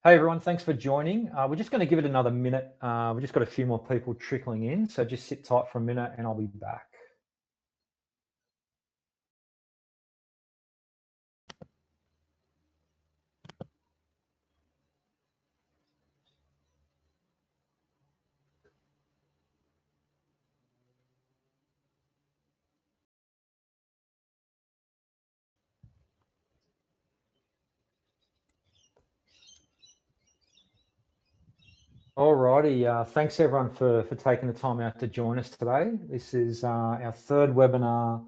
Hey everyone, thanks for joining. We're just going to give it another minute. We've just got a few more people trickling in, so just sit tight for a minute and I'll be back. Alrighty, thanks everyone for taking the time out to join us today. This is our third webinar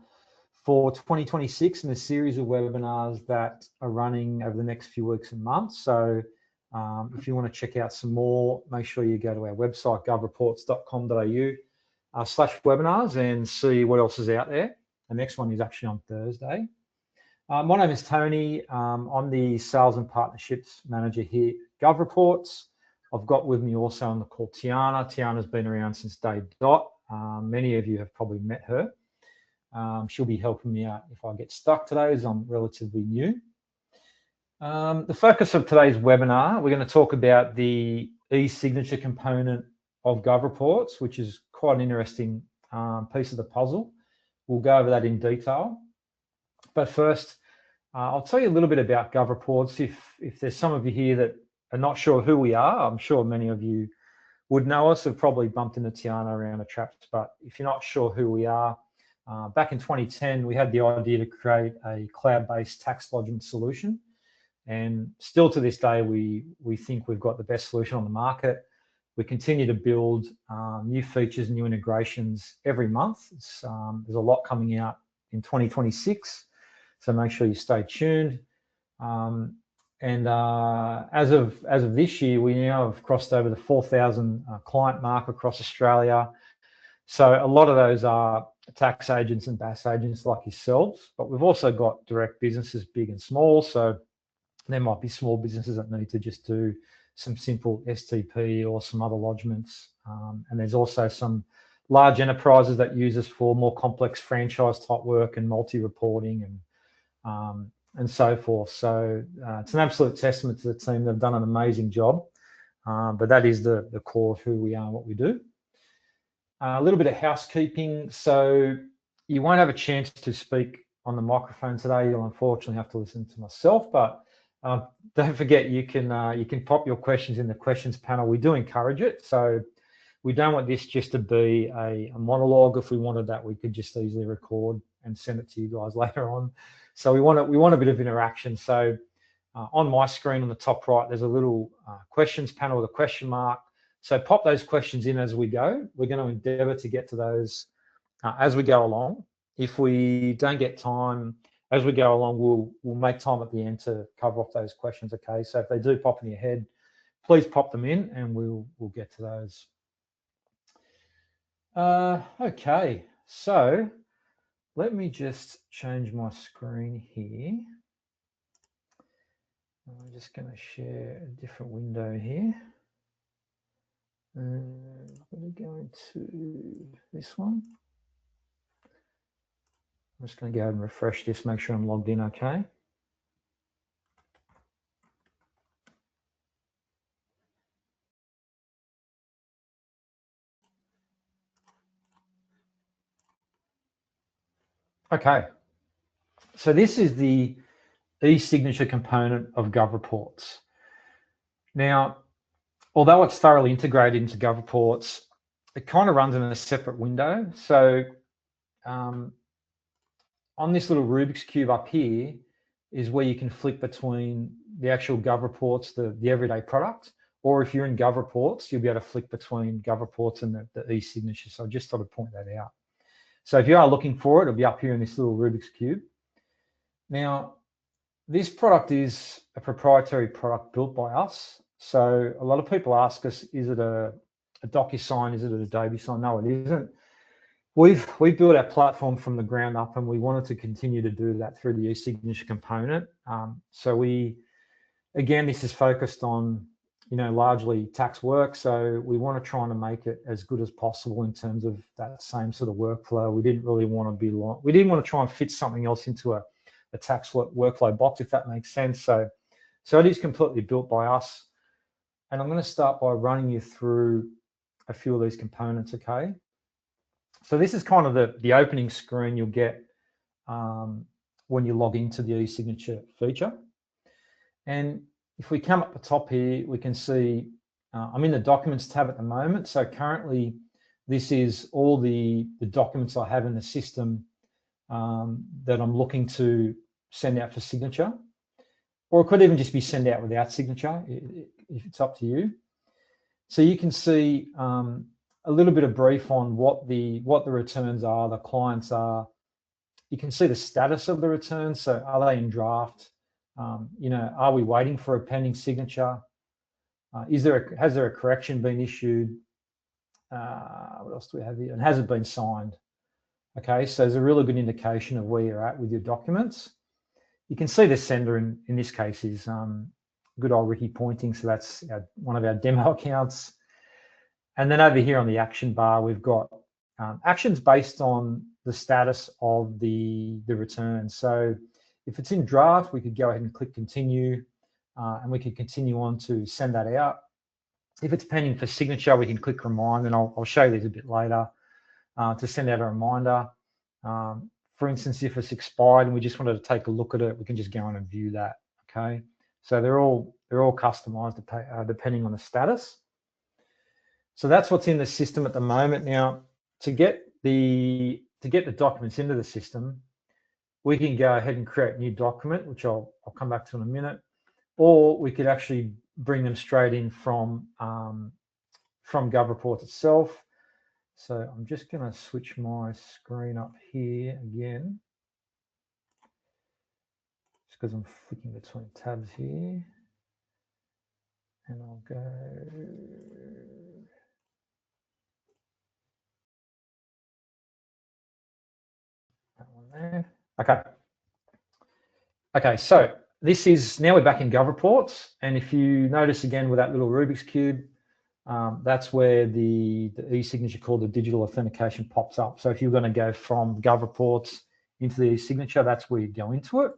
for 2026 in a series of webinars that are running over the next few weeks and months. So if you want to check out some more, make sure you go to our website, govreports.com.au/webinars and see what else is out there. The next one is actually on Thursday. My name is Tony. I'm the Sales and Partnerships Manager here at GovReports. I've got with me also on the call Tiana. Tiana's been around since day dot. Many of you have probably met her. She'll be helping me out if I get stuck today, as I'm relatively new. The focus of today's webinar, we're going to talk about the eSignature component of GovReports, which is quite an interesting piece of the puzzle. We'll go over that in detail. But first, I'll tell you a little bit about GovReports. If there's some of you here that are not sure who we are, I'm sure many of you would know us, have probably bumped into Tiana around the traps, but if you're not sure who we are, back in 2010, we had the idea to create a cloud-based tax lodgement solution. And still to this day, we think we've got the best solution on the market. We continue to build new features, new integrations every month. There's a lot coming out in 2026, so make sure you stay tuned. And as of this year, we now have crossed over the 4,000 client mark across Australia. So a lot of those are tax agents and BAS agents like yourselves, but we've also got direct businesses, big and small. So there might be small businesses that need to just do some simple STP or some other lodgements. And there's also some large enterprises that use us for more complex franchise type work and multi-reporting and so forth. So it's an absolute testament to the team. They've done an amazing job, but that is the core of who we are and what we do. A little bit of housekeeping. So you won't have a chance to speak on the microphone today. You'll unfortunately have to listen to myself, but don't forget you can pop your questions in the questions panel. We do encourage it. So we don't want this just to be a monologue. If we wanted that, we could just easily record and send it to you guys later on. So we want a bit of interaction. So on my screen on the top right, there's a little questions panel with a question mark. So pop those questions in as we go. We're going to endeavour to get to those as we go along. If we don't get time as we go along, we'll make time at the end to cover off those questions. Okay. So if they do pop in your head, please pop them in, and we'll get to those. Okay. So let me just change my screen here. I'm just going to share a different window here. And we're going to this one. I'm just going to go ahead and refresh this, make sure I'm logged in okay. Okay, so this is the eSignature component of GovReports. Now, although it's thoroughly integrated into GovReports, it kind of runs in a separate window. So on this little Rubik's Cube up here is where you can flick between the actual GovReports, the everyday product, or if you're in GovReports, you'll be able to flick between GovReports and the eSignature. So I just thought I'd point that out. So if you are looking for it, it'll be up here in this little Rubik's Cube. Now, this product is a proprietary product built by us. So a lot of people ask us, is it a DocuSign? Is it an Adobe sign? No, it isn't. We've built our platform from the ground up, and we wanted to continue to do that through the eSignature component. So again, this is focused on, largely tax work. So we want to try and make it as good as possible in terms of that same sort of workflow. We didn't really want to be long. We didn't want to try and fit something else into a tax workflow box, if that makes sense. So it is completely built by us. And I'm going to start by running you through a few of these components, okay? So this is kind of the opening screen you'll get when you log into the eSignature feature. And if we come up the top here, we can see I'm in the Documents tab at the moment. So currently, this is all the documents I have in the system that I'm looking to send out for signature. Or it could even just be sent out without signature, if it's up to you. So you can see a little bit of brief on what the returns are, the clients are. You can see the status of the returns. So are they in draft? Are we waiting for a pending signature? Has there a correction been issued? What else do we have here? And has it been signed? Okay, so there's a really good indication of where you're at with your documents. You can see the sender in this case is good old Ricky Pointing, so that's one of our demo accounts. And then over here on the action bar, we've got actions based on the status of the return. So if it's in draft, we could go ahead and click continue, and we can continue on to send that out. If it's pending for signature, we can click remind, and I'll show you these a bit later to send out a reminder. For instance, if it's expired and we just wanted to take a look at it, we can just go on and view that. Okay, so they're all customized depending on the status. So that's what's in the system at the moment. Now, to get the documents into the system, we can go ahead and create a new document, which I'll come back to in a minute, or we could actually bring them straight in from GovReports itself. So I'm just going to switch my screen up here again, just because I'm flicking between tabs here. And I'll go that one there. Okay, so this is, now we're back in GovReports. And if you notice again with that little Rubik's Cube, that's where the eSignature called the digital authentication pops up. So if you're going to go from GovReports into the eSignature, that's where you go into it.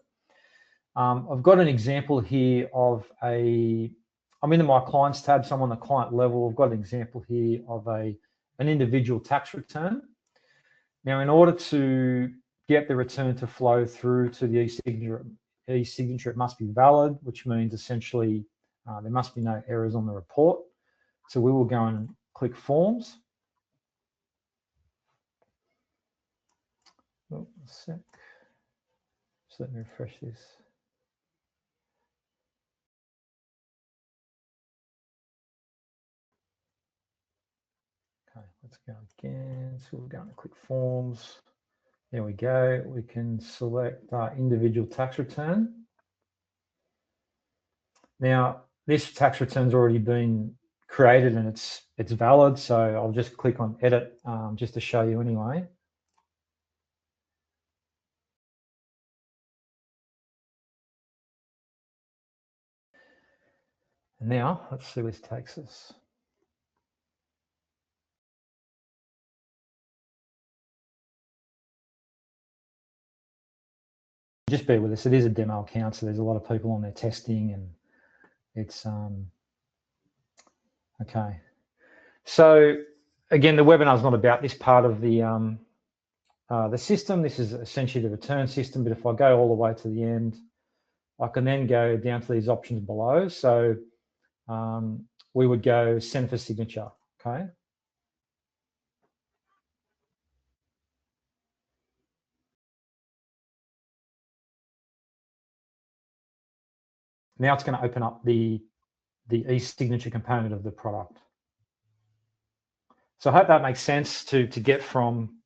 I've got an example here of I'm in my clients tab, so I'm on the client level. I've got an example here of an individual tax return. Now, in order to get the return to flow through to the eSignature, it must be valid, which means essentially there must be no errors on the report. So we will go and click Forms. Oh, a sec. Just let me refresh this. Okay, let's go again. So we're going to click Forms. There we go. We can select individual tax return. Now, this tax return's already been created and it's valid. So I'll just click on Edit just to show you anyway. And now let's see where this takes us. Just bear with us. It is a demo account, so there's a lot of people on there testing, and it's okay. So again, the webinar is not about this part of the system. This is essentially the return system. But if I go all the way to the end, I can then go down to these options below. So we would go send for signature. Okay. Now it's going to open up the eSignature component of the product. So I hope that makes sense to get from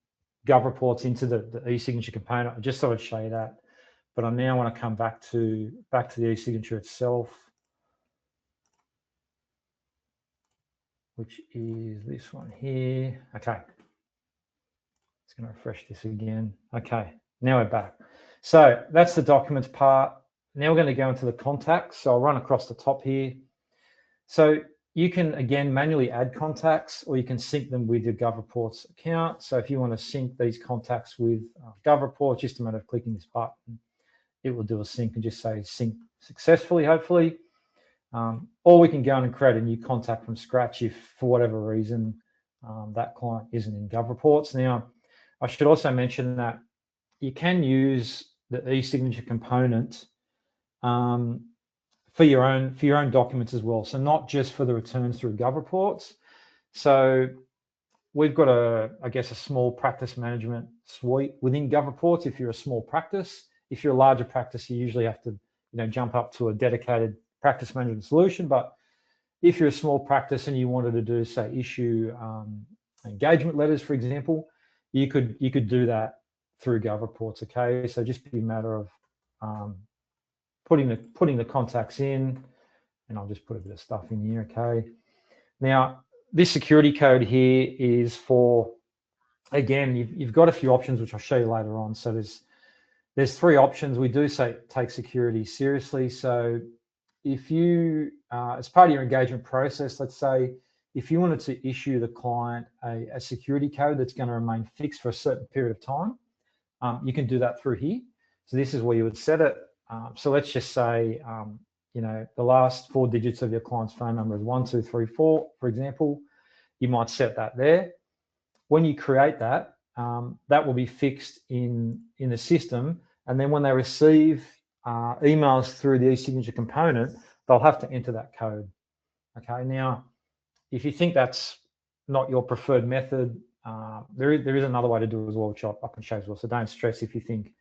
GovReports into the eSignature component. I just thought I'd show you that, but I now want to come back to the eSignature itself, which is this one here. Okay, it's going to refresh this again. Okay, now we're back. So that's the documents part. Now we're going to go into the contacts. So I'll run across the top here. So you can, again, manually add contacts, or you can sync them with your GovReports account. So if you want to sync these contacts with GovReports, just a matter of clicking this button, it will do a sync and just say sync successfully, hopefully. or we can go in and create a new contact from scratch if, for whatever reason, that client isn't in GovReports. Now, I should also mention that you can use the eSignature component for your own documents as well. So not just for the returns through GovReports. So we've got I guess a small practice management suite within GovReports if you're a small practice. If you're a larger practice, you usually have to jump up to a dedicated practice management solution. But if you're a small practice and you wanted to do, say, issue engagement letters, for example, you could do that through GovReports. Okay, so just be a matter of putting the contacts in, and I'll just put a bit of stuff in here. Okay, now this security code here is for, again, you've got a few options which I'll show you later on. So there's 3 options. We do say take security seriously. So if you, as part of your engagement process, let's say, if you wanted to issue the client a security code that's going to remain fixed for a certain period of time, you can do that through here. So this is where you would set it. So let's just say, the last 4 digits of your client's phone number is 1234, for example. You might set that there. When you create that, that will be fixed in the system, and then when they receive emails through the eSignature component, they'll have to enter that code. Okay, now if you think that's not your preferred method, there is another way to do it as well, which I can show as well. So don't stress if you think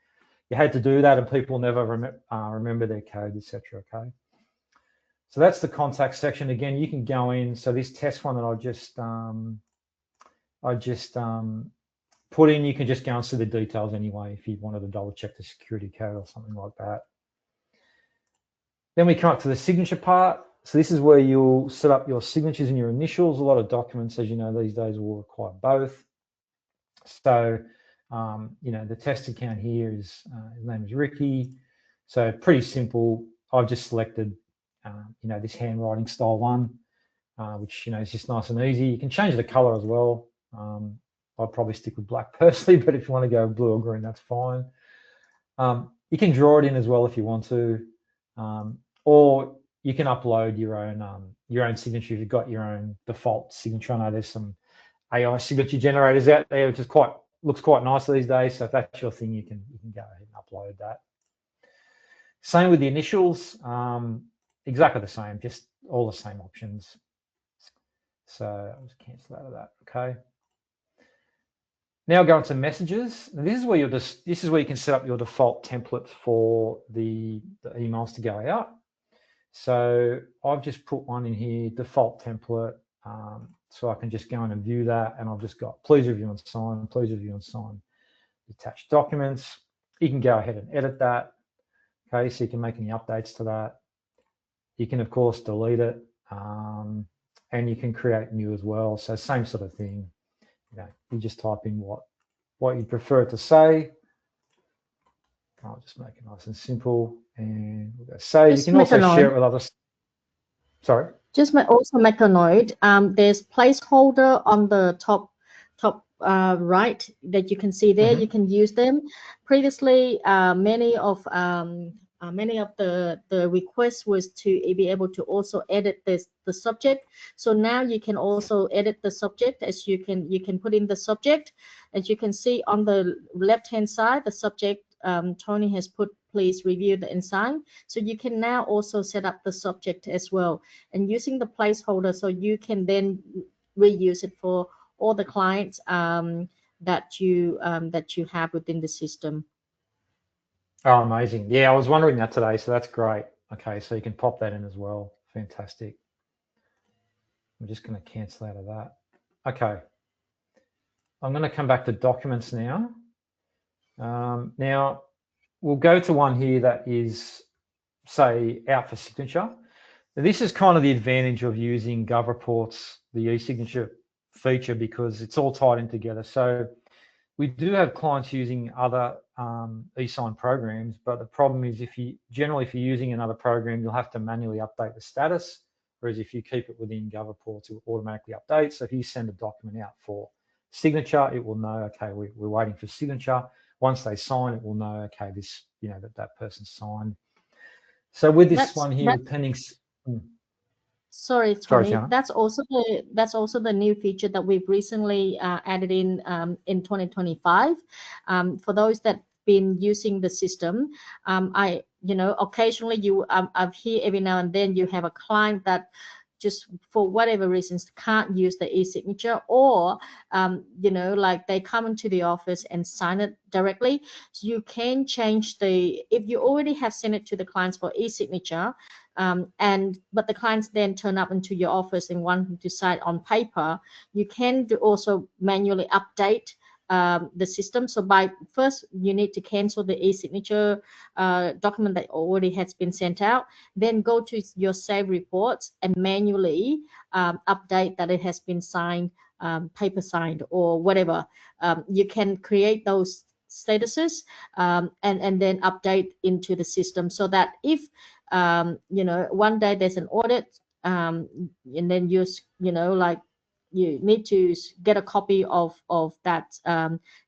you had to do that and people never remember their code, etc. Okay, so that's the contact section. Again, you can go in. So this test one that I just put in, you can just go and see the details anyway if you wanted to double check the security code or something like that. Then we come up to the signature part. So this is where you'll set up your signatures and your initials. A lot of documents, as you know, these days will require both. So, the test account here is, his name is Ricky. So pretty simple. I've just selected, this handwriting style one, which, is just nice and easy. You can change the color as well. I'd probably stick with black personally, but if you want to go blue or green, that's fine. You can draw it in as well if you want to, or you can upload your own signature if you've got your own default signature. I know there's some AI signature generators out there, which looks quite nice these days. So if that's your thing, you can go ahead and upload that. Same with the initials, exactly the same, just all the same options. So I'll just cancel out of that. Okay. Now go into messages. Now this is where you can set up your default template for the emails to go out. So I've just put one in here, default template. So I can just go in and view that, and I've just got please review and sign, please review and sign attached documents. You can go ahead and edit that. Okay, so you can make any updates to that. You can of course delete it, and you can create new as well. So same sort of thing. You just type in what you prefer it to say. I'll just make it nice and simple, and we'll go save. You can also share it with others. Sorry. Just also make a note. There's placeholder on the top right that you can see there. You can use them. Previously, many of the requests was to be able to also edit the subject. So now you can also edit the subject, as you can put in the subject. As you can see on the left hand side, the subject Tony has put please review and sign. So you can now also set up the subject as well, and using the placeholder, so you can then reuse it for all the clients that you have within the system. Oh, amazing. Yeah, I was wondering that today, so that's great. Okay, so you can pop that in as well. Fantastic. I'm just going to cancel out of that. Okay. I'm going to come back to documents now. Now, we'll go to one here that is, say, out for signature. Now, this is kind of the advantage of using GovReports, the eSignature feature, because it's all tied in together. So we do have clients using other eSign programs, but the problem is if you're using another program, you'll have to manually update the status, whereas if you keep it within GovReports, it will automatically update. So if you send a document out for signature, it will know, okay, we're waiting for signature. Once they sign, it will know, okay, this, that person signed. So with this one here, pending. Sorry, Sorry, Tony. Tiana. That's also the new feature that we've recently added in 2025. For those that been using the system, occasionally I've hear every now and then you have a client that just for whatever reasons can't use the e-signature, or like they come into the office and sign it directly. So you can change if you already have sent it to the clients for e-signature, but the clients then turn up into your office and want to sign on paper, you can also manually update the system. So first you need to cancel the e-signature document that already has been sent out, then go to your save reports and manually update that it has been signed, paper signed or whatever. You can create those statuses and then update into the system, so that if one day there's an audit, and then you need to get a copy of that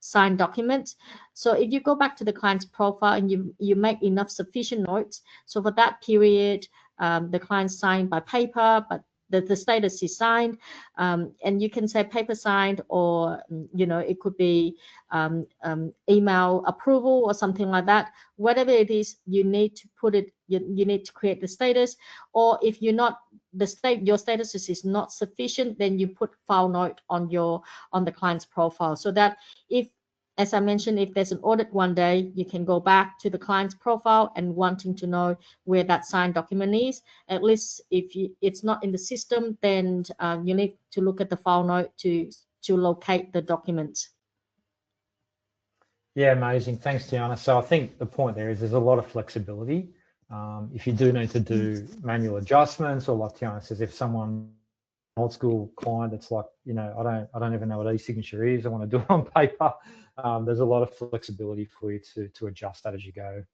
signed document. So if you go back to the client's profile and you make enough sufficient notes, so for that period, the client signed by paper, but the status is signed, and you can say paper signed, or it could be email approval or something like that. Whatever it is, you need to put it. You need to create the status, or if you're not your status is not sufficient, then you put file note on the client's profile, so that if, as I mentioned, if there's an audit one day, you can go back to the client's profile and wanting to know where that signed document is. At least if it's not in the system, then you need to look at the file note to locate the documents. Yeah, amazing. Thanks, Tiana. So I think the point there is there's a lot of flexibility. If you do need to do manual adjustments, or like Tiana says, if someone old school client that's like, I don't even know what e-signature is, I want to do it on paper, there's a lot of flexibility for you to adjust that as you go.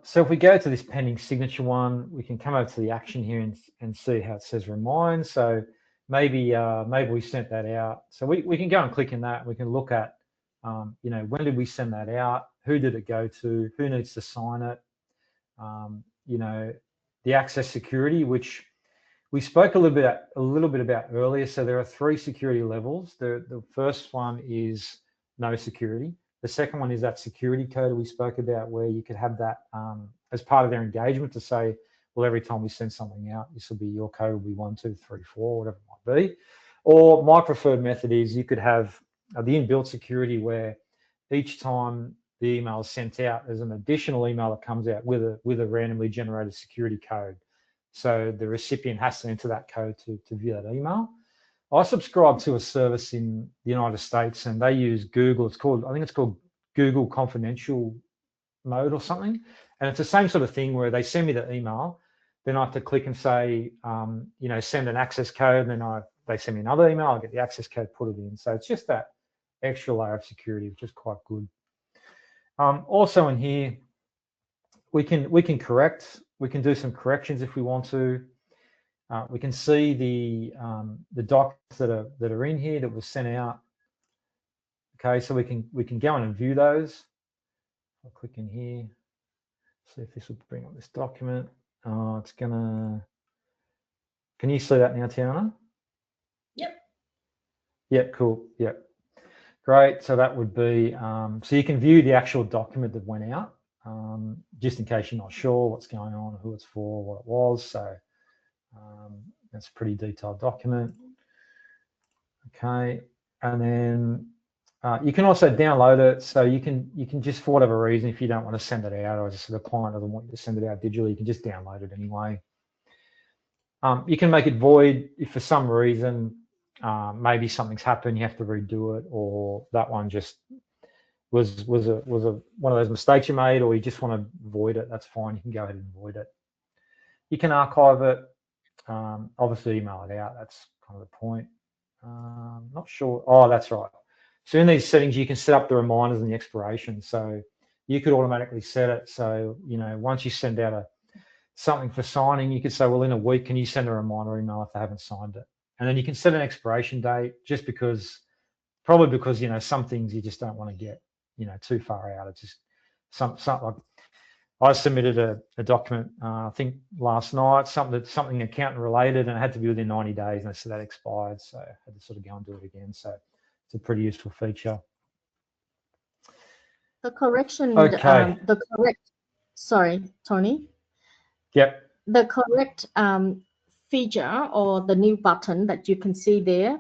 So if we go to this pending signature one, we can come over to the action here and see how it says remind. So maybe we sent that out. So we can go and click in that. We can look at, when did we send that out? Who did it go to? Who needs to sign it? The access security, which we spoke a little bit about earlier. So there are 3 security levels. The first one is no security. The second one is that security code we spoke about, where you could have that as part of their engagement to say, well, every time we send something out, this will be your code will be 1, 2, 3, 4, whatever it might be. Or my preferred method is you could have the inbuilt security, where each time the email is sent out, there's an additional email that comes out with a randomly generated security code. So the recipient has to enter that code to view that email. I subscribe to a service in the United States, and they use Google. I think it's called Google Confidential Mode or something. And it's the same sort of thing, where they send me the email, then I have to click and say, send an access code, and then they send me another email, I get the access code, put it in. So it's just that extra layer of security, which is quite good. Also in here, we can correct. We can do some corrections if we want to. We can see the docs that are in here that were sent out. Okay, so we can go in and view those. I'll click in here. See if this will bring up this document. It's gonna. Can you see that now, Tiana? Yep. Yep. Cool. Yep. Great. So that would be. So you can view the actual document that went out, just in case you're not sure what's going on, who it's for, what it was. So that's a pretty detailed document. Okay, and then you can also download it. So you can just, for whatever reason, if you don't want to send it out, or just the client doesn't want you to send it out digitally, you can just download it anyway. You can make it void if for some reason maybe something's happened, you have to redo it, or that one just was one of those mistakes you made, or you just want to void it. That's fine. You can go ahead and void it. You can archive it. Obviously, email it out. That's kind of the point. Not sure. Oh, that's right. So in these settings, you can set up the reminders and the expiration. So you could automatically set it. So, once you send out something for signing, you could say, well, in a week, can you send a reminder email if they haven't signed it? And then you can set an expiration date, just probably because, some things you just don't want to get, too far out. It's just like, I submitted a document, I think last night, something accountant related, and it had to be within 90 days, and they said that expired, so I had to sort of go and do it again. So it's a pretty useful feature. The correction, okay. Sorry, Tony. Yep. The correct feature or the new button that you can see there.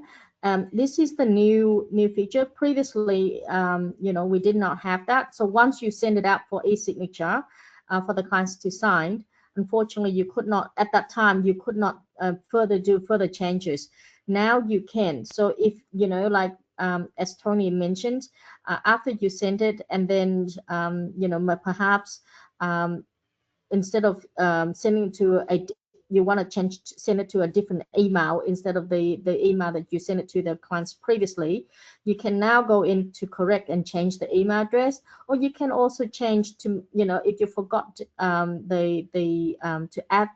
This is the new feature. Previously, we did not have that. So once you send it out for eSignature for the clients to sign, unfortunately, you could not, at that time, you could not do further changes. Now you can. So if, like as Tony mentioned, after you send it, and then, perhaps instead of sending to you want to send it to a different email instead of the email that you sent it to the clients previously, you can now go in to correct and change the email address, or you can also change to, if you forgot to add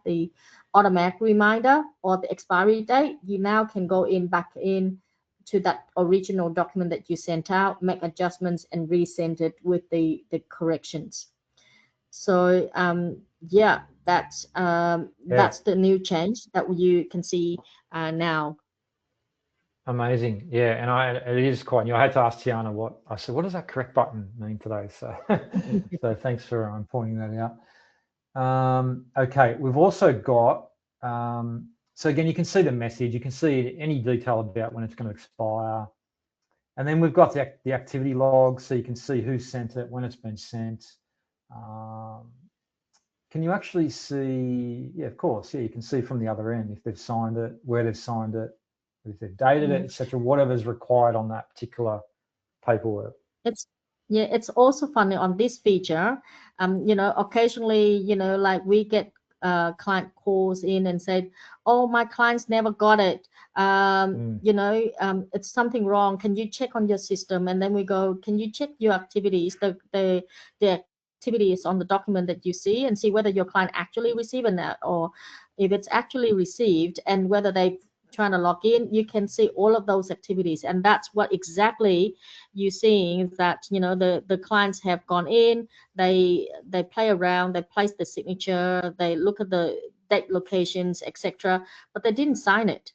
the automatic reminder or the expiry date, you now can go back in to that original document that you sent out, make adjustments and resend it with the corrections. So yeah, that's the new change that you can see now. Amazing. Yeah, and it is quite new. I had to ask Tiana what does that correct button mean today? So so thanks for pointing that out. Okay, we've also got so again, you can see the message, you can see any detail about when it's going to expire, and then we've got the activity log, so you can see who sent it, when it's been sent. Can you actually see? Yeah, of course. Yeah, you can see from the other end if they've signed it, where they've signed it, if they've dated it, etc. Whatever's required on that particular paperwork. It's also funny on this feature. Occasionally, like we get client calls in and said, "Oh, my clients never got it. It's something wrong. Can you check on your system?" And then we go, "Can you check your activities, the activities on the document that you see, and see whether your client actually received it, or if it's actually received, and whether they trying to log in, you can see all of those activities." And that's what exactly you're seeing, that the clients have gone in, they play around, they place the signature, they look at the date, locations, etc., but they didn't sign it,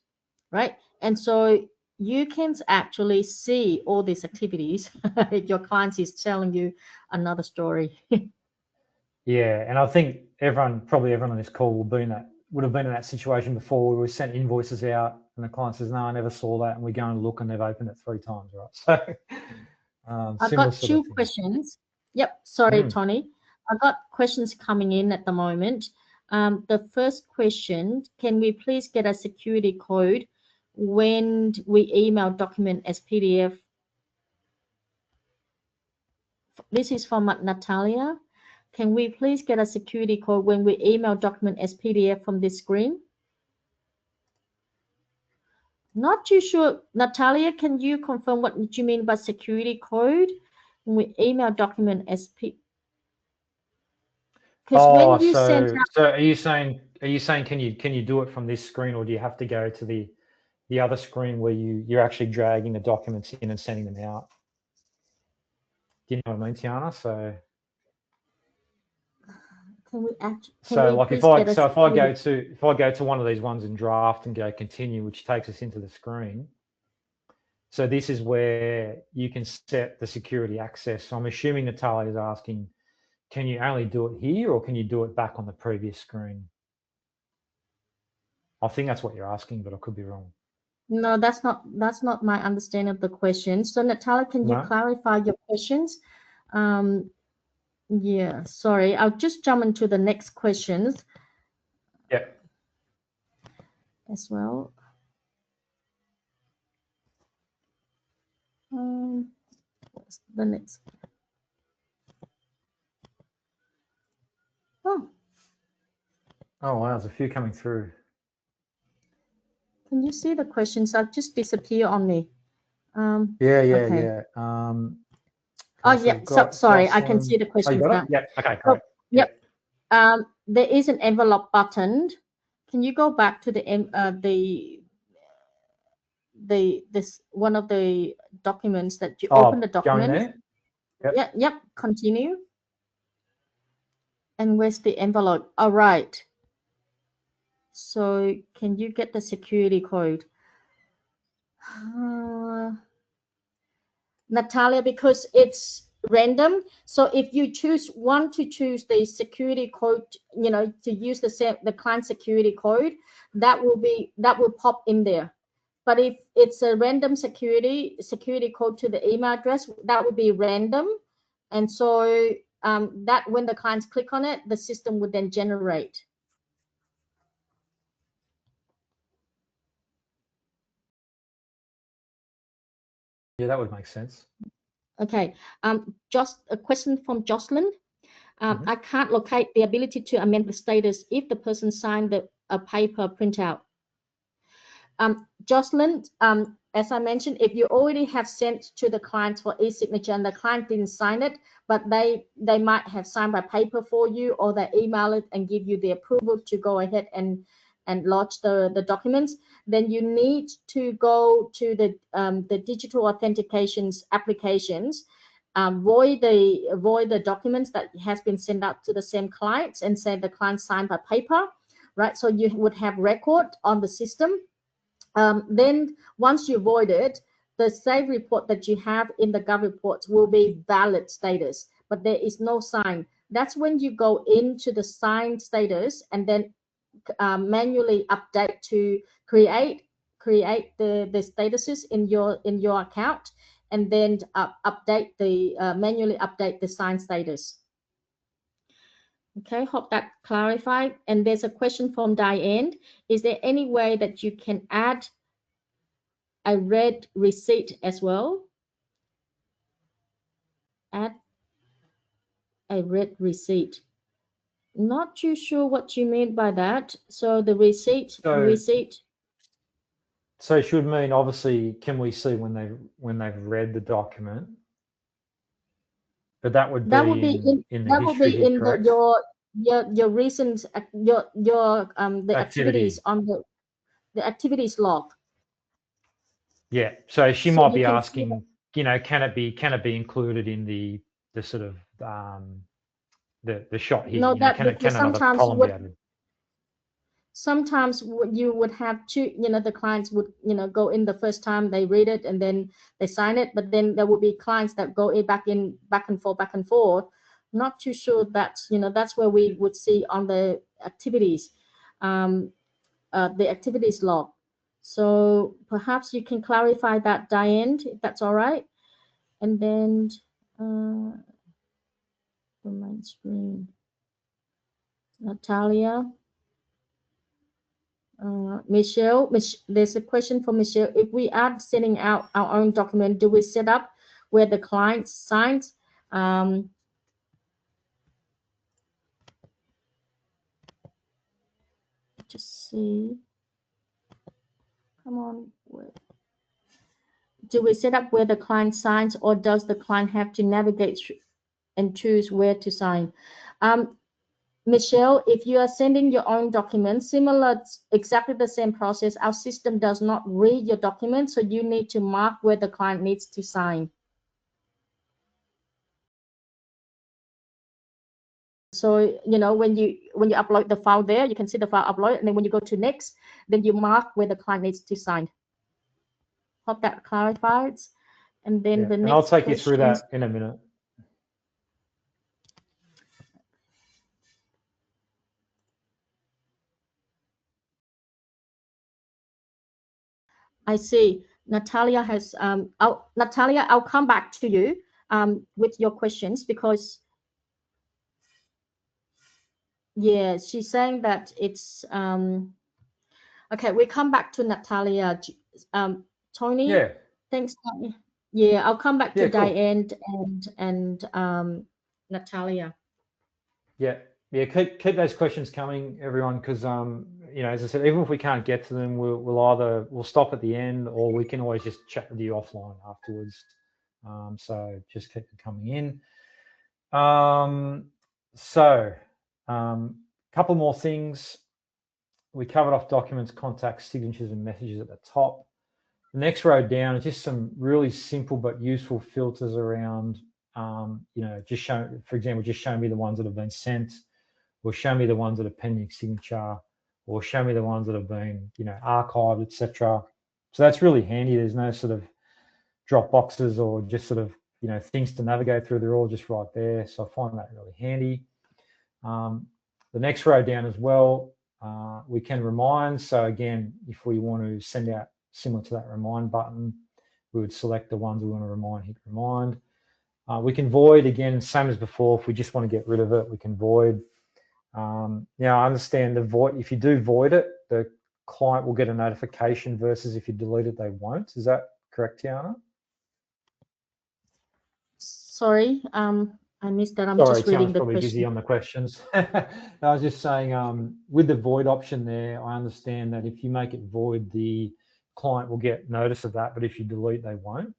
right? And so you can actually see all these activities. Your client is telling you another story. Yeah, and I think probably everyone on this call would have been in that situation before, where we sent invoices out and the client says, "No, I never saw that," and we go and look and they've opened it 3 times, right? So I've got 2 questions. Yep, sorry, Tony. I've got questions coming in at the moment. The first question: can we please get a security code when we email document as PDF? This is from Natalia. Can we please get a security code when we email document as PDF from this screen? Not too sure. Natalia, can you confirm what you mean by security code when we email document as PDF? Oh, so are you saying can you do it from this screen, or do you have to go to the other screen where you're actually dragging the documents in and sending them out? Do you know what I mean, Tiana? So can we if I go to one of these ones in draft and go continue, which takes us into the screen. So this is where you can set the security access. So I'm assuming Natalia is asking, can you only do it here, or can you do it back on the previous screen? I think that's what you're asking, but I could be wrong. No, that's not my understanding of the question. So Natalia, can you clarify your questions? Yeah, sorry. I'll just jump into the next questions. Yeah. As well. What's the next? Oh, wow, there's a few coming through. Can you see the questions? I've just disappeared on me. Yeah. Oh yeah, sorry, I can see the questions now. Yeah, okay, great. Yep. There is an envelope button. Can you go back to this one of the documents that you open the document? Going there? Yep. Continue. And where's the envelope? All right. So can you get the security code? Natalia, because it's random. So if you want to choose the security code, to use the client security code, that will pop in there. But if it's a random security code to the email address, that would be random. And so that when the clients click on it, the system would then generate. Yeah, that would make sense. Okay. Just a question from Jocelyn. I can't locate the ability to amend the status if the person signed a paper printout. Jocelyn, as I mentioned, if you already have sent to the client for e-signature and the client didn't sign it, but they might have signed by paper for you, or they email it and give you the approval to go ahead and lodge the documents, then you need to go to the digital authentications applications, void the documents that has been sent out to the same clients and say the client signed by paper, right? So you would have record on the system. Then once you void it, the save report that you have in the GovReports will be valid status, but there is no sign. That's when you go into the signed status and then manually update to create the statuses in your account, and then manually update the signed status. Okay, hope that clarified. And there's a question from Diane. Is there any way that you can add a red receipt as well? Add a red receipt. Not too sure what you mean by that. So the receipt. So it should mean, obviously, can we see when they've read the document? But that would be in the history here, correct? Your recent the activities on the activities log. Yeah. So she might be asking, can it be included in the sort of the shot here? No, can another column be added? Sometimes you would have to, the clients would, go in the first time they read it and then they sign it, but then there will be clients that go back and forth. Not too sure that's, that's where we would see on the activities, the activities log. So perhaps you can clarify that, Diane, if that's all right. And then the main screen, Natalia. Michelle, there's a question for Michelle. If we are sending out our own document, do we set up where the client signs? Just see. Come on. Do we set up where the client signs, or does the client have to navigate and choose where to sign? Michelle, if you are sending your own document, exactly the same process, our system does not read your document, so you need to mark where the client needs to sign. So, when you upload the file there, you can see the file upload, and then when you go to next, then you mark where the client needs to sign. Hope that clarifies. And then the next, and I'll take you through that in a minute. I see. Natalia has Natalia, I'll come back to you with your questions, because yeah, she's saying that it's okay. We come back to Natalia. Tony. Yeah. Thanks. Yeah, I'll come back to Diane and Natalia. Yeah. Keep those questions coming, everyone, because as I said, even if we can't get to them, we'll stop at the end, or we can always just chat with you offline afterwards. So just keep them coming in. Couple more things. We covered off documents, contacts, signatures, and messages at the top. The next row down is just some really simple but useful filters around, just show me the ones that have been sent. or show me the ones that are pending signature, or show me the ones that have been, archived, etc. So that's really handy. There's no sort of drop boxes or just sort of, things to navigate through. They're all just right there. So I find that really handy. The next row down as well, we can remind. So again, if we want to send out similar to that remind button, we would select the ones we want to remind, hit remind. We can void, again, same as before. If we just want to get rid of it, we can void. Now I understand the void, if you do void it, the client will get a notification versus if you delete it, they won't. Is that correct, Tiana? Sorry, I missed that. I'm Sorry, just reading Tiana's the probably question. busy on the questions. I was just saying, with the void option there, I understand that if you make it void, the client will get notice of that, but if you delete, they won't.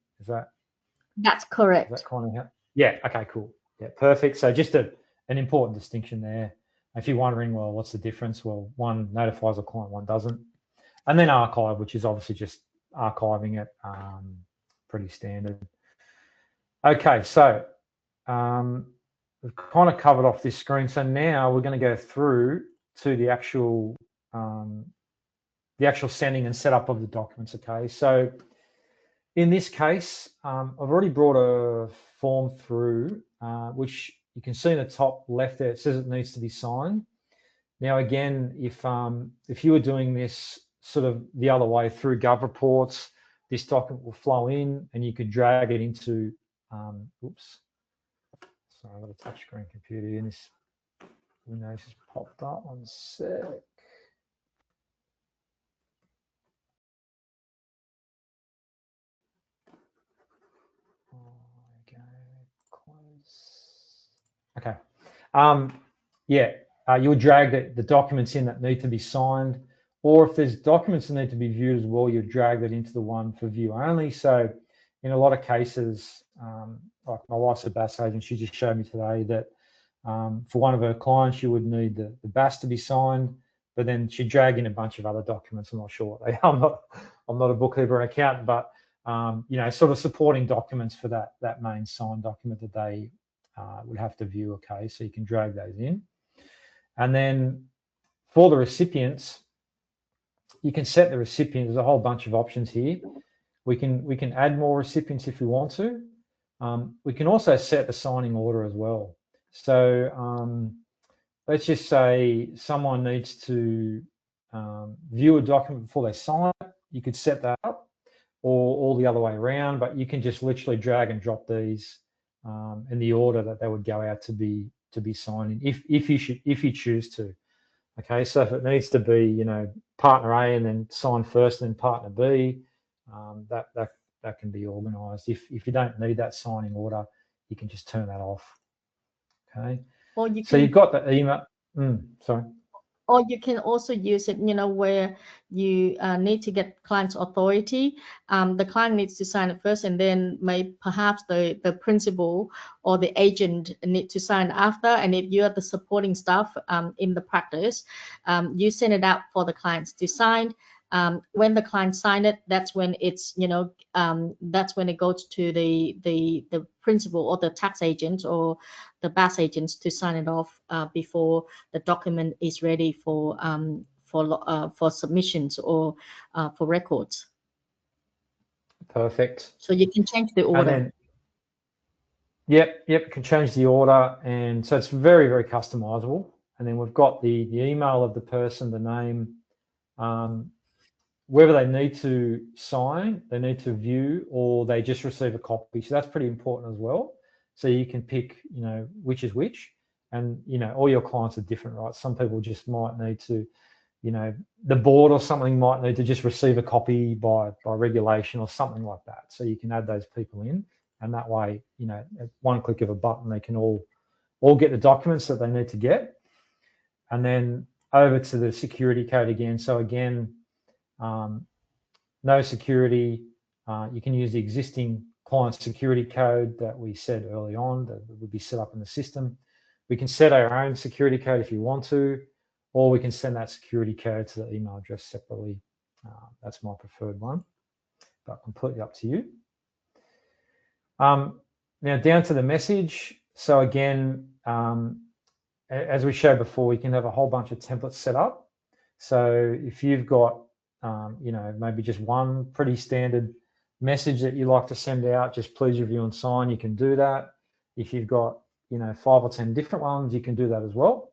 That's correct. Is that kind of how? Yeah. Okay. Cool. Yeah. Perfect. So just an important distinction there. If you're wondering, well, what's the difference? Well, one notifies a client, one doesn't. And then archive, which is obviously just archiving it, pretty standard. Okay. So we've kind of covered off this screen. So now we're going to go through to the actual sending and setup of the documents. Okay. So in this case, I've already brought a form through, which you can see in the top left there. It says it needs to be signed. Now, again, if you were doing this sort of the other way through GovReports, this document will flow in, and you could drag it into. Oops, sorry, I've got a touchscreen computer here, and this Windows has popped up. One sec. Okay. You would drag the documents in that need to be signed, or if there's documents that need to be viewed as well, you drag that into the one for view only. So in a lot of cases, like my wife's a BAS agent, she just showed me today that for one of her clients, you would need the BAS to be signed, but then she'd drag in a bunch of other documents. I'm not sure what they are. I'm not a bookkeeper or an accountant, but sort of supporting documents for that main signed document that they would have to view. Okay, so you can drag those in. And then for the recipients, you can set the recipient. There's a whole bunch of options here. We can add more recipients if we want to. We can also set the signing order as well. So let's just say someone needs to view a document before they sign it. You could set that up, or all the other way around, but you can just literally drag and drop these in the order that they would go out to be signed in, if you choose to. Okay, so if it needs to be, partner A and then sign first, and then partner B, that can be organised. If you don't need that signing order, you can just turn that off. Okay. Or so you've got the email. Sorry. Or you can also use it, where you need to get client's authority. The client needs to sign it first, and then perhaps the principal or the agent need to sign after. And if you are the supporting staff in the practice, you send it out for the clients to sign. When the client sign it, that's when it's, that's when it goes to the principal or the tax agent or the BAS agents to sign it off before the document is ready for submissions or for records. Perfect. So you can change the order. And then, yep, can change the order, and so it's very, very customizable. And then we've got the email of the person, the name, whether they need to sign, they need to view, or they just receive a copy. So that's pretty important as well. So you can pick, which is which, and all your clients are different, right? Some people just might need to, the board or something might need to just receive a copy by regulation or something like that. So you can add those people in, and that way, at one click of a button, they can all get the documents that they need to get. And then over to the security code again. So again, no security. You can use the existing client security code that we said early on that would be set up in the system. We can set our own security code if you want to, or we can send that security code to the email address separately. That's my preferred one, but completely up to you. Now down to the message. So again, as we showed before, you can have a whole bunch of templates set up. So if you've got, you know, maybe just one pretty standard message that you like to send out, just please review and sign, you can do that. If you've got, you know, 5 or 10 different ones, you can do that as well.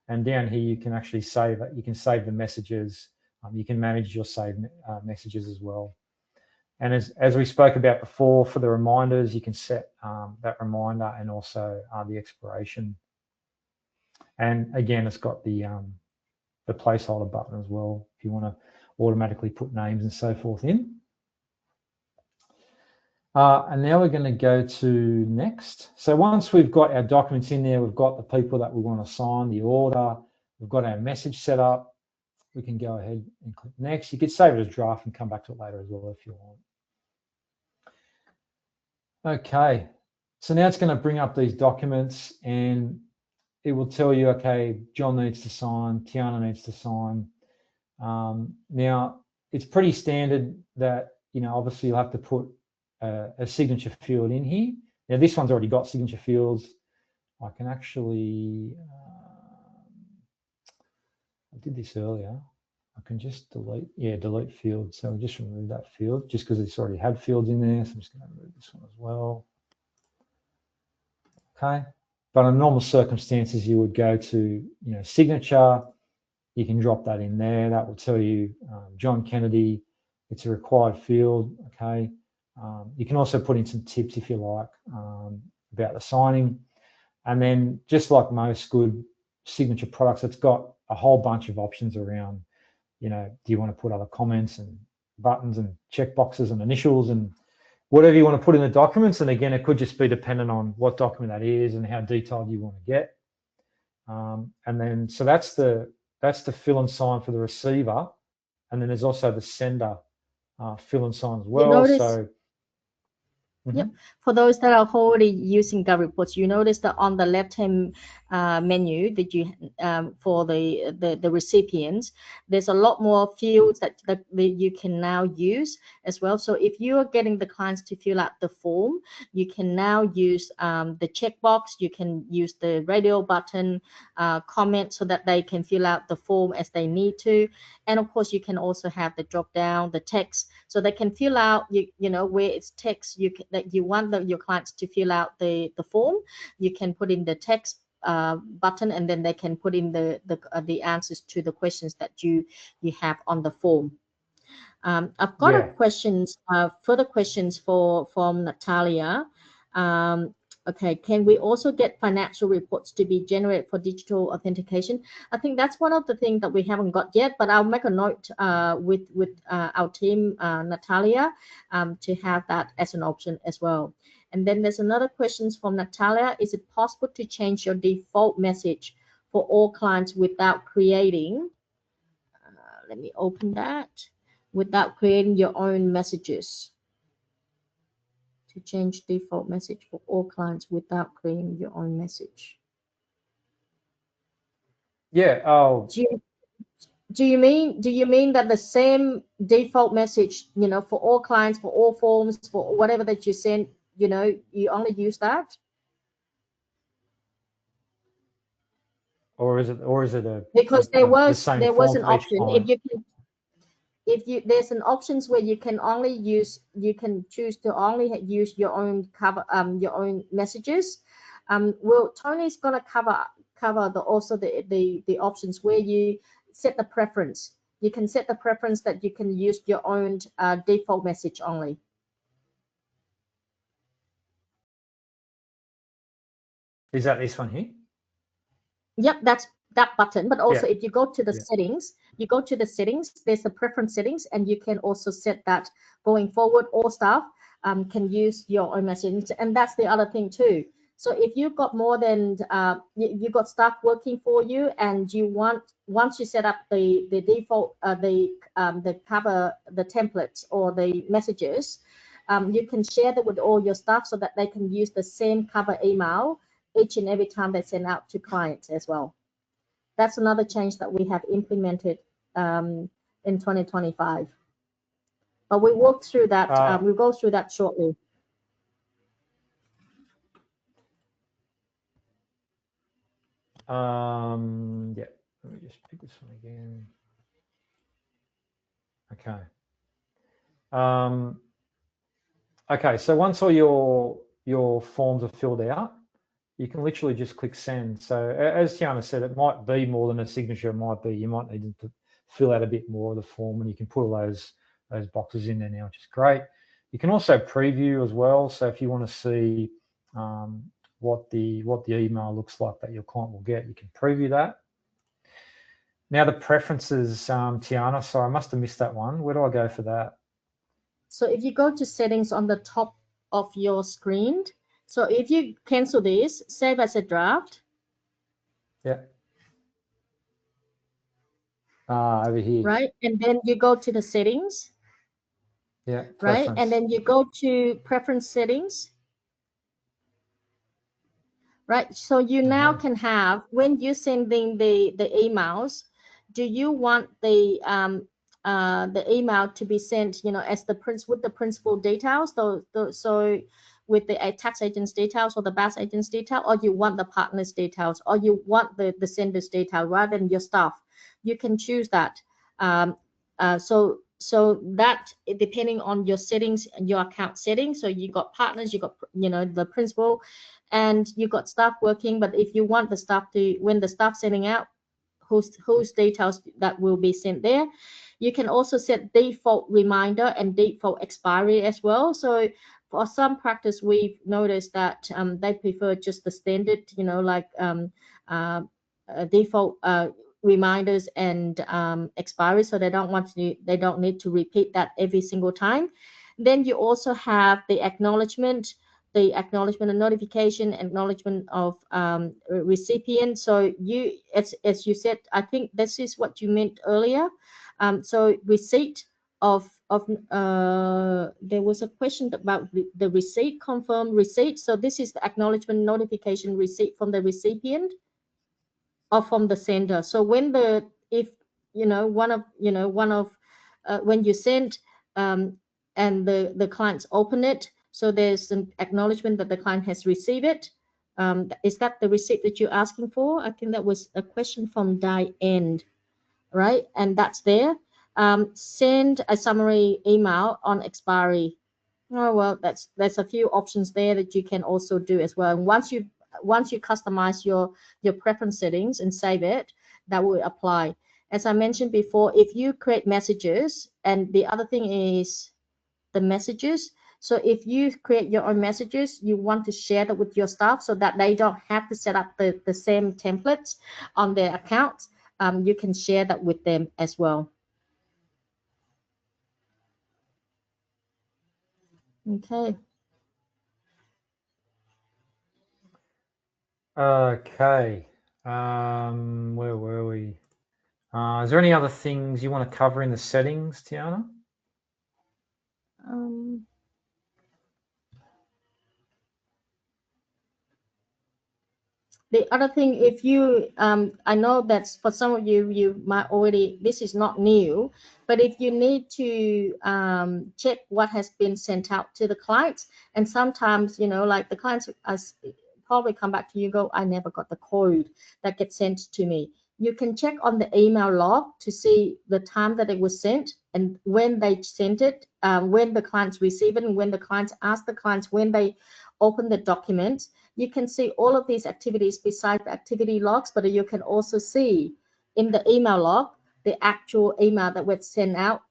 And down here, you can actually save it. You can save the messages. You can manage your saved messages as well. And as we spoke about before, for the reminders, you can set that reminder and also the expiration. And again, it's got the placeholder button as well if you want to automatically put names and so forth in. And now we're going to go to next. So once we've got our documents in there, we've got the people that we want to sign, the order, we've got our message set up, we can go ahead and click next. You could save it as draft and come back to it later as well if you want. Okay, so now it's going to bring up these documents and it will tell you, okay, John needs to sign, Tiana needs to sign. Now, it's pretty standard that, you know, obviously you'll have to put a signature field in here. Now, this one's already got signature fields. I can actually, I did this earlier. I can just delete field. So I'll just remove that field just because it's already had fields in there. So I'm just going to remove this one as well. Okay. But in normal circumstances, you would go to, you know, signature. You can drop that in there. That will tell you John Kennedy. It's a required field. Okay. You can also put in some tips if you like about the signing. And then just like most good signature products, it's got a whole bunch of options around, you know, do you want to put other comments and buttons and checkboxes and initials and whatever you want to put in the documents. And again, it could just be dependent on what document that is and how detailed you want to get. And then, so that's the fill and sign for the receiver. And then there's also the sender fill and sign as well. You notice, so yep. For those that are already using GovReports, you notice that on the left-hand menu that you for the recipients, there's a lot more fields that you can now use as well. So if you are getting the clients to fill out the form, you can now use the checkbox. You can use the radio button, comment, so that they can fill out the form as they need to. And of course, you can also have the drop down, the text, so they can fill out, you know, where it's text that you want your clients to fill out the form. You can put in the text button, and then they can put in the answers to the questions that you have on the form. I've got a questions, further questions from Natalia. Okay, can we also get financial reports to be generated for digital authentication? I think that's one of the things that we haven't got yet, but I'll make a note with our team, Natalia, to have that as an option as well. And then there's another question from Natalia. Is it possible to change your default message for all clients without creating, let me open that, without creating your own messages? To change default message for all clients without creating your own message. Yeah. Oh. Do you mean that the same default message, you know, for all clients, for all forms, for whatever that you send, you know, you only use that? Or is it a, because there was an option if you there's an options where you can only use, you can choose to only use your own your own messages. Well, Tony's gonna cover also the options where you set the preference. You can set the preference that you can use your own default message only. Is that this one here? Yep, that's that button. But also, if you go to the settings, there's the preference settings, and you can also set that going forward. All staff can use your own message, and that's the other thing too. So if you've got more than you've got staff working for you, and you want, once you set up the default the cover, the templates or the messages, you can share that with all your staff so that they can use the same cover email each and every time they send out to clients as well. That's another change that we have implemented in 2025. But we walk through that. We'll go through that shortly. Yeah, let me just pick this one again. Okay. Okay, so once all your forms are filled out, you can literally just click send. So as Tiana said, it might be more than a signature. It might be you might need to fill out a bit more of the form, and you can put all those boxes in there now, which is great. You can also preview as well. So if you want to see what the email looks like that your client will get, you can preview that. Now the preferences, Tiana. Sorry, I must have missed that one. Where do I go for that? So if you go to settings on the top of your screen, so if you cancel this, save as a draft. Yeah. Over here. Right, and then you go to the settings. Yeah. Right, and then you go to preference settings. Right, so you now can have, when you're sending the emails, do you want the email to be sent, you know, as with the principal details, so with the tax agent's details or the BAS agent's detail, or you want the partner's details, or you want the sender's detail rather than your staff? You can choose that. So that, depending on your settings and your account settings, so you got partners, you got, you know, the principal, and you got staff working. But if you want the staff to, when the staff sending out, whose details that will be sent there, you can also set default reminder and default expiry as well. So for some practice, we've noticed that they prefer just the standard, you know, like default reminders and expiry, so they don't need to repeat that every single time. Then you also have the acknowledgement and notification, acknowledgement of recipient. So you, as you said, I think this is what you meant earlier. So receipt of there was a question about the receipt, confirm receipt. So this is the acknowledgement, notification, receipt from the recipient or from the sender. So when if you know one of when you send and the clients open it, so there's an acknowledgement that the client has received it. Is that the receipt that you're asking for? I think that was a question from Diane, right? And that's there. Send a summary email on expiry. Oh, well, there's a few options there that you can also do as well. And once you customize your preference settings and save it, that will apply. As I mentioned before, if you create messages, and the other thing is the messages. So if you create your own messages, you want to share that with your staff so that they don't have to set up the same templates on their accounts. You can share that with them as well. Okay. Okay. Where were we? Is there any other things you want to cover in the settings, Tiana? The other thing, if you, I know that for some of you, you might already, this is not new, but if you need to check what has been sent out to the clients, and sometimes, you know, like the clients probably come back to you, go, I never got the code that gets sent to me. You can check on the email log to see the time that it was sent and when they sent it, when the clients receive it, and when the clients ask the clients when they open the documents. You can see all of these activities beside the activity logs, but you can also see in the email log the actual email that was sent out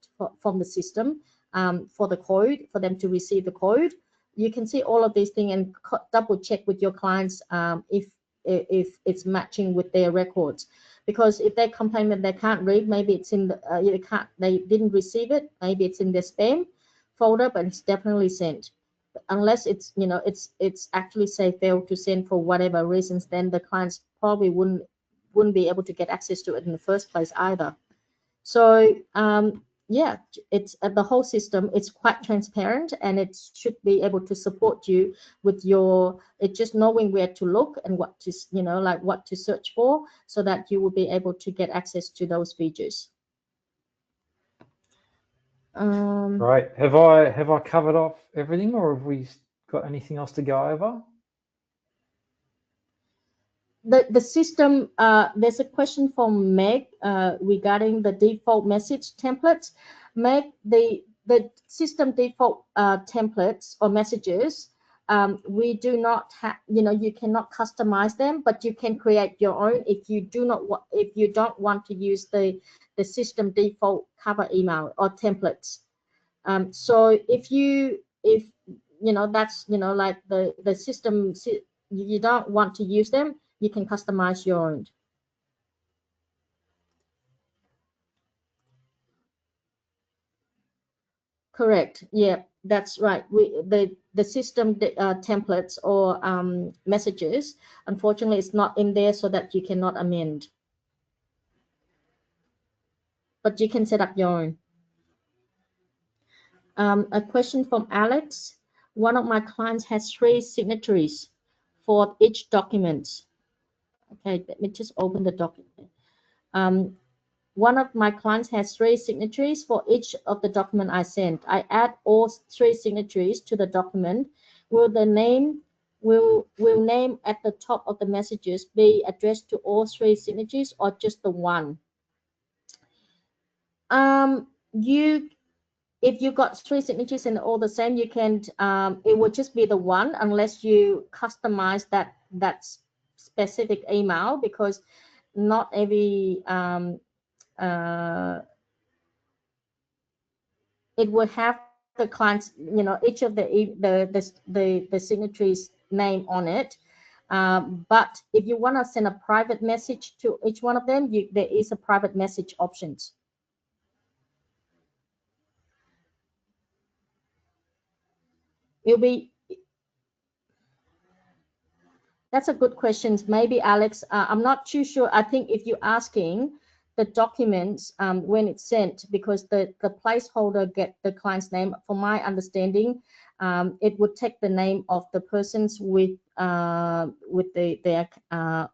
from the system for the code, for them to receive the code. You can see all of these things and double check with your clients if it's matching with their records. Because if they complain that they can't read, maybe it's in the they didn't receive it, maybe it's in their spam folder, but it's definitely sent. Unless it's, you know, it's actually say failed to send for whatever reasons, then the clients probably wouldn't be able to get access to it in the first place either. So yeah, it's the whole system, it's quite transparent, and it should be able to support you with your just knowing where to look and what to, you know, like what to search for, so that you will be able to get access to those features. Right. Have I covered off everything, or have we got anything else to go over? the system, there's a question from Meg regarding the default message templates. Meg, the system default templates or messages, we do not have, you cannot customize them, but you can create your own if you don't want to use the system default cover email or templates. So if that's like the system, you don't want to use them, you can customize your own. Correct. Yeah, that's right. The system templates or messages, unfortunately, it's not in there so that you cannot amend. But you can set up your own. A question from Alex. One of my clients has 3 signatories for each document. Okay, let me just open the document. One of my clients has 3 signatories for each of the document I sent. I add all 3 signatories to the document. Will the name name at the top of the messages be addressed to all 3 signatories or just the one? If you got 3 signatures and all the same, you can it would just be the one, unless you customize that specific email, because not every it will have the client's, each of the signatories name on it. But if you want to send a private message to each one of them, there is a private message options. It'll be, that's a good question. Maybe Alex, I'm not too sure. I think if you're asking the documents when it's sent, because the placeholder get the client's name, from my understanding, it would take the name of the persons with their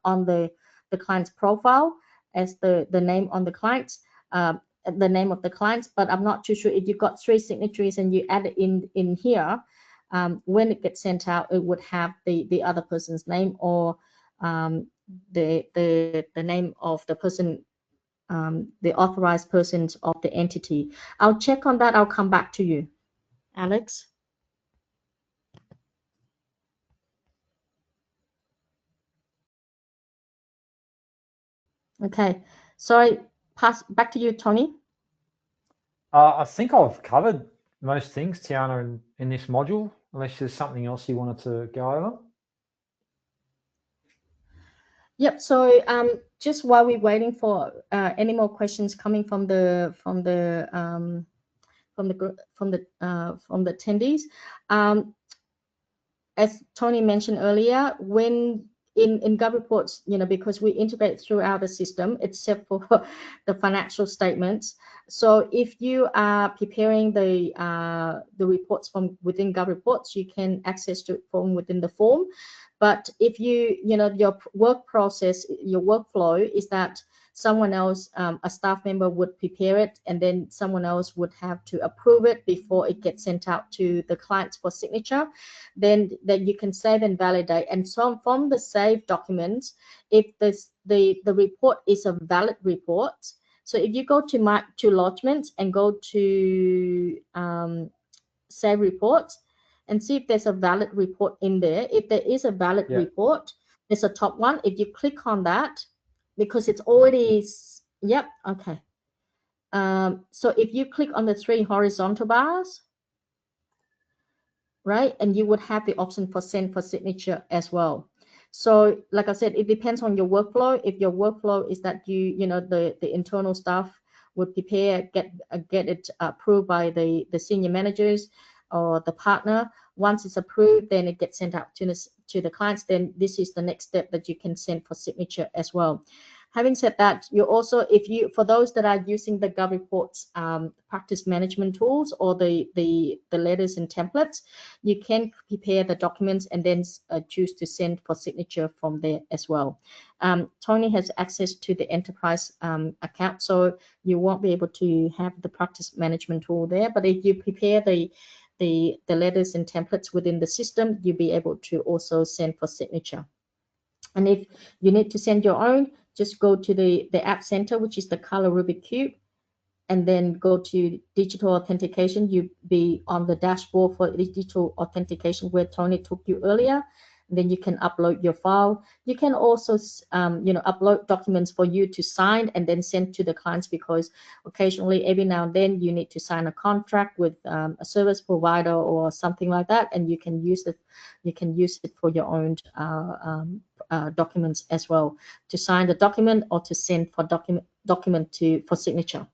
on the client's profile as the name on the clients, the name of the clients. But I'm not too sure if you got 3 signatories and you add it in here. When it gets sent out, it would have the other person's name, or the name of the person, the authorized persons of the entity. I'll check on that. I'll come back to you, Alex. Okay, sorry, pass back to you, Tony. I think I've covered most things, Tiana, in this module, unless there's something else you wanted to go over. Yep. So just while we're waiting for any more questions coming from the attendees, as Tony mentioned earlier, when in GovReports, because we integrate throughout the system, except for the financial statements. So if you are preparing the reports from within GovReports, you can access it from within the form. But if your work process, your workflow is that someone else, a staff member would prepare it, and then someone else would have to approve it before it gets sent out to the clients for signature, then you can save and validate. And so from the saved documents, if the report is a valid report, so if you go to lodgements and go to save reports and see if there's a valid report in there. If there is a valid report, there's a top one. If you click on that, because it's already, yep, okay. So if you click on the 3 horizontal bars, right, and you would have the option for send for signature as well. So like I said, it depends on your workflow. If your workflow is that the internal staff would prepare, get it approved by the senior managers or the partner. Once it's approved, then it gets sent out to the clients. Then this is the next step that you can send for signature as well. Having said that, you also, for those that are using the GovReports practice management tools or the letters and templates, you can prepare the documents and then choose to send for signature from there as well. Tony has access to the enterprise account, so you won't be able to have the practice management tool there. But if you prepare the letters and templates within the system, you'll be able to also send for signature. And if you need to send your own, just go to the App Center, which is the color Rubik Cube, and then go to digital authentication. You be on the dashboard for digital authentication where Tony took you earlier. And then you can upload your file. You can also, upload documents for you to sign and then send to the clients, because occasionally, every now and then, you need to sign a contract with a service provider or something like that, and you can use it. You can use it for your own documents as well, to sign the document or to send for document for signature.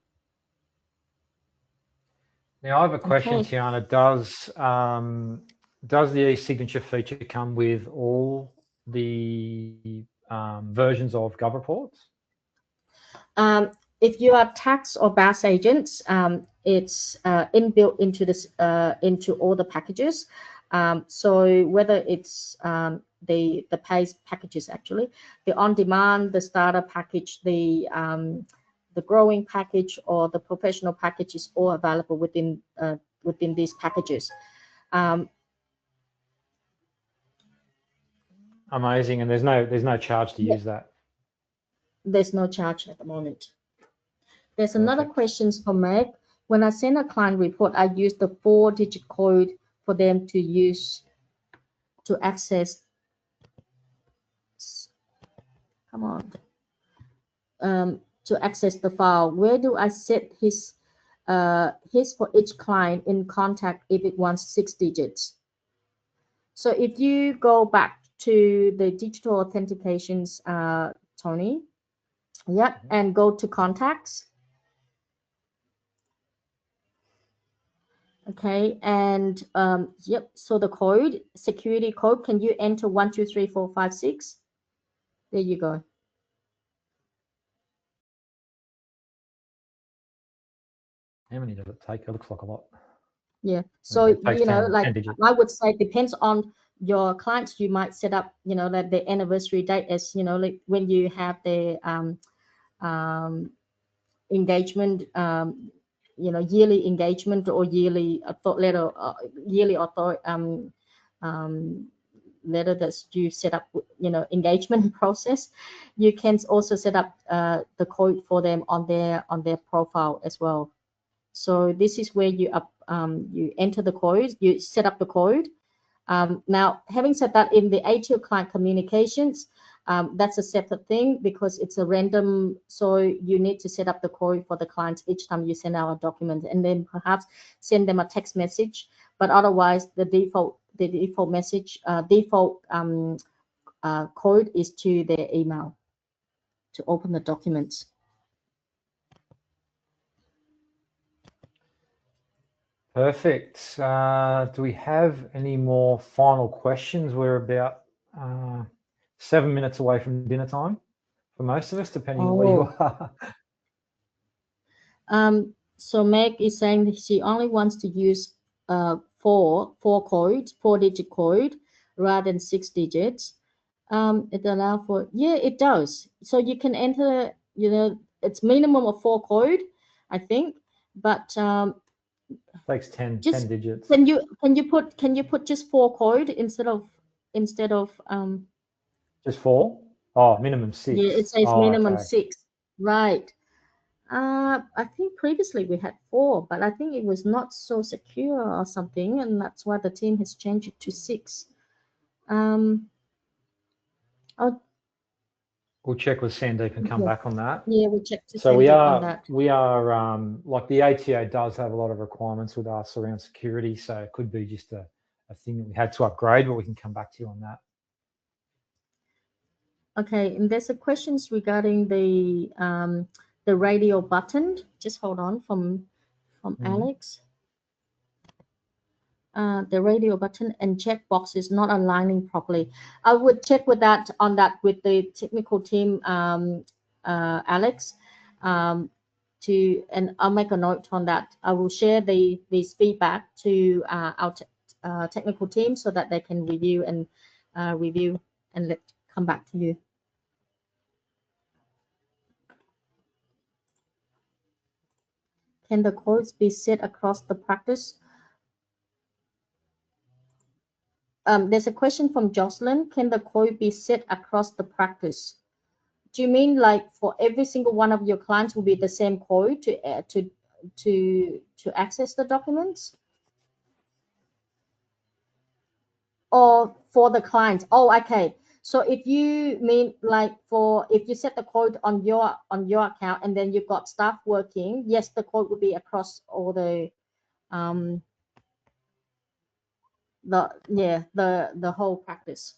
Now I have a question, Okay. Tiana. Does the eSignature feature come with all the versions of GovReports? If you are tax or BAS agents, it's inbuilt into this into all the packages. So whether it's the pay packages, actually, the on-demand, the starter package, the growing package, or the professional package, is all available within these packages. Amazing, and there's no charge to use that. There's no charge at the moment. There's Perfect. another question from Meg. When I send a client report, I use the 4-digit code for them to use to access. Come on. To access the file. Where do I set his for each client in contact if it wants 6 digits? So if you go back to the digital authentications, Tony, yep, and go to contacts. Okay, and yep, so the code, security code, can you enter 1, 2, 3, 4, 5, 6? There you go. How many does it take? It looks like a lot. Yeah, so 10 like digits. I would say, depends on your clients. You might set up, like the anniversary date as, like when you have the engagement, yearly engagement, or yearly letter, yearly letter that you set up, engagement process. You can also set up the code for them on their profile as well. So this is where you enter the code, you set up the code. Now, having said that, in the ATO client communications, that's a separate thing, because it's a random. So you need to set up the code for the clients each time you send out a document, and then perhaps send them a text message. But otherwise, the default message, code is to their email to open the documents. Perfect. Do we have any more final questions? We're about 7 minutes away from dinner time for most of us, depending on where you are. So Meg is saying she only wants to use 4-digit code rather than 6 digits. It allows for, yeah, it does. So you can enter, it's minimum of 4 code, I think, but takes 10 digits. Can you put just 4 code instead of just 4? Oh, minimum 6. Yeah, it says minimum okay. 6, right? I think previously we had 4, but I think it was not so secure or something, and that's why the team has changed it to 6. We'll check with Sandeep and come back on that. Yeah, we'll check to so Sandeep on that. we are like the ATO does have a lot of requirements with us around security, so it could be just a thing that we had to upgrade, but we can come back to you on that. Okay, and there's a questions regarding the radio button. Just hold on, from Alex. The radio button and checkbox is not aligning properly. I would check with that with the technical team, Alex, and I'll make a note on that. I will share these feedback to our technical team so that they can review and come back to you. Can the codes be set across the practice? there's a question from Jocelyn. Can the code be set across the practice? Do you mean like for every single one of your clients will be the same code to access the documents? Or for the clients? Oh, okay. So if you mean like if you set the code on your account and then you've got staff working, yes, the code will be across all the the whole practice.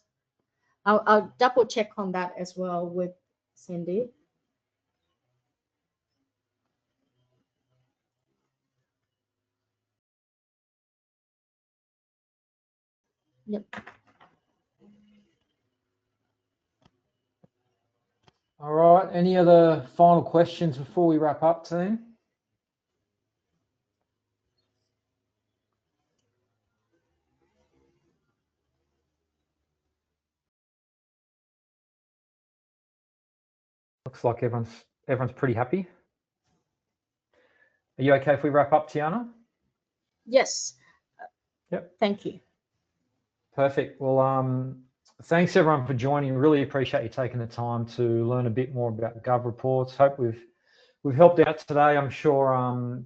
I'll double check on that as well with Cindy. Yep. All right. Any other final questions before we wrap up, team? Looks like everyone's pretty happy. Are you okay if we wrap up, Tiana? Yes. Yep. Thank you. Perfect. Well, thanks everyone for joining. Really appreciate you taking the time to learn a bit more about GovReports. Hope we've helped out today. I'm sure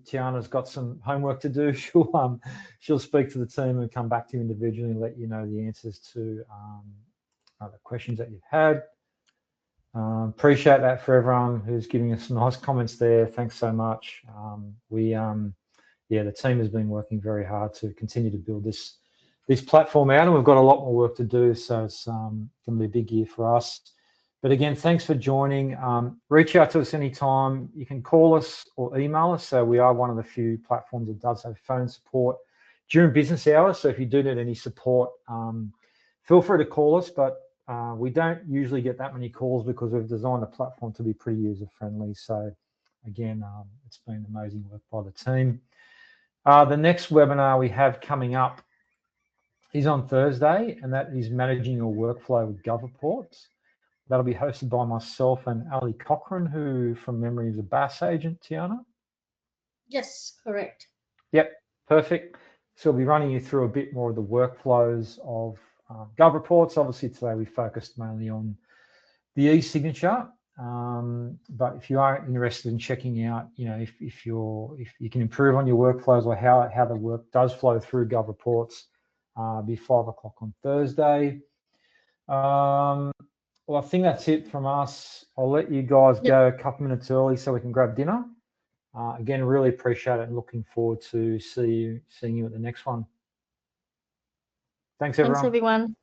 Tiana's got some homework to do. She'll speak to the team and come back to you individually and let you know the answers to the questions that you've had. Appreciate that for everyone who's giving us some nice comments there. Thanks so much. The team has been working very hard to continue to build this platform out, and we've got a lot more work to do. So it's going to be a big year for us. But again, thanks for joining. Reach out to us anytime. You can call us or email us. So we are one of the few platforms that does have phone support during business hours. So if you do need any support, feel free to call us. But we don't usually get that many calls because we've designed the platform to be pretty user-friendly. So again, it's been amazing work by the team. The next webinar we have coming up is on Thursday, and that is managing your workflow with GovReports. That'll be hosted by myself and Ali Cochran, who from memory is a BAS agent, Tiana? Yes, correct. Yep, perfect. So we'll be running you through a bit more of the workflows of GovReports. Obviously today we focused mainly on the eSignature, but if you are interested in checking out, if you can improve on your workflows or how the work does flow through GovReports, be 5 o'clock on Thursday. Well, I think that's it from us. I'll let you guys go a couple minutes early so we can grab dinner. Again, really appreciate it and looking forward to seeing you at the next one. Thanks, everyone. Thanks, everyone.